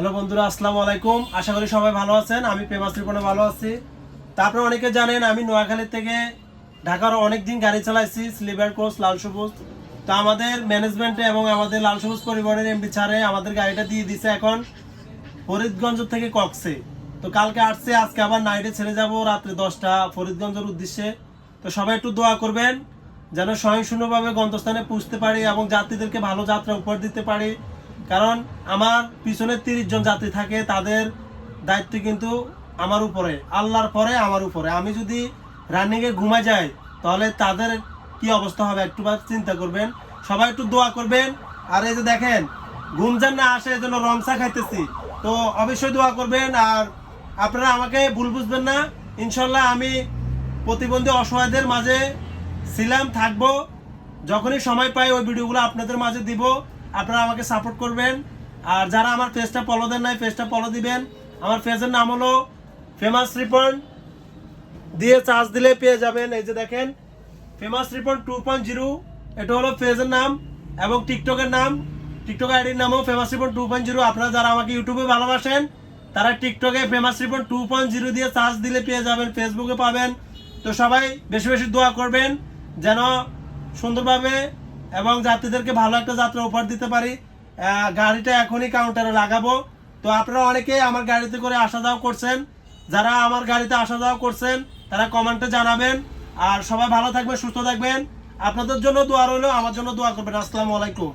Hello বন্ধুরা, আসসালামু আলাইকুম। আশা করি সবাই ভালো আছেন। আমি ফেমাস রিপনে ভালো আছি। তা আপনারা অনেকে জানেন আমি নোয়াখালী থেকে ঢাকার অনেক দিন গাড়ি চালাইছি, স্লিপার কোচ, লাল সবুজ। তো আমাদের ম্যানেজমেন্টে এবং আমাদের লাল সবুজ পরিবহনের এমডি ছাড়ে আমাদের গাড়িটা দিয়ে দিছে এখন ফরিদগঞ্জ থেকে কক্সে। তো কালকে আসছে, আজকে আবার নাইটে ছেড়ে যাব রাত্রে 10টা ফরিদগঞ্জের উদ্দেশ্যে। তো সবাই একটু দোয়া করবেন যেন সহিষ্ণুভাবে গন্তস্থানে পৌঁছতে পারি এবং যাত্রীদেরকে ভালো যাত্রা উপহার দিতে পারি। কারণ আমার পিছনে 30 জন যাত্রী থাকে, তাদের দায়িত্ব কিন্তু আমার উপরে, আল্লাহর পরে আমার উপরে। আমি যদি রানিংয়ে ঘুমা যাই তাহলে তাদের কি অবস্থা হবে একটু চিন্তা করবেন। সবাই একটু দোয়া করবেন। আর এই যে দেখেন ঘুম যেন না আসে, এই জন্য রমসা খাইতেছি। তো অবশ্যই দোয়া করবেন। আর আপনারা আমাকে ভুল বুঝবেন না, ইনশাল্লাহ আমি প্রতিবন্ধী অসহায়দের মাঝে ছিলাম, থাকবো। যখনই সময় পাই ওই ভিডিওগুলো আপনাদের মাঝে দিব, আপনারা আমাকে সাপোর্ট করবেন। আর যারা আমার পেজটা ফলো দেন নাই, পেজটা ফলো দিবেন। আমার পেজের নাম হলো ফেমাস রিপন, দিয়ে চার্জ দিলে পেয়ে যাবেন। এই যে দেখেন ফেমাস রিপন 2.0, এটা হলো পেজের নাম এবং টিকটকের নাম, টিকটক আইডির নামও ফেমাস রিপন 2.0। আপনারা যারা আমাকে ইউটিউবে ভালোবাসেন তারা টিকটকে ফেমাস রিপন 2.0 দিয়ে চার্জ দিলে পেয়ে যাবেন, ফেসবুকে পাবেন। তো সবাই বেশি বেশি দোয়া করবেন যেন সুন্দরভাবে এবং যাত্রীদেরকে ভালো একটা যাত্রা উপহার দিতে পারি। গাড়িটা এখনই কাউন্টারে লাগাবো। তো আপনারা অনেকে আমার গাড়িতে করে আসা যাওয়া করছেন, যারা আমার গাড়িতে আসা যাওয়া করছেন তারা কমেন্টে জানাবেন। আর সবাই ভালো থাকবেন, সুস্থ থাকবেন। আপনাদের জন্য দোয়া রইলো, আমার জন্য দোয়া করবেন। আসসালামু আলাইকুম।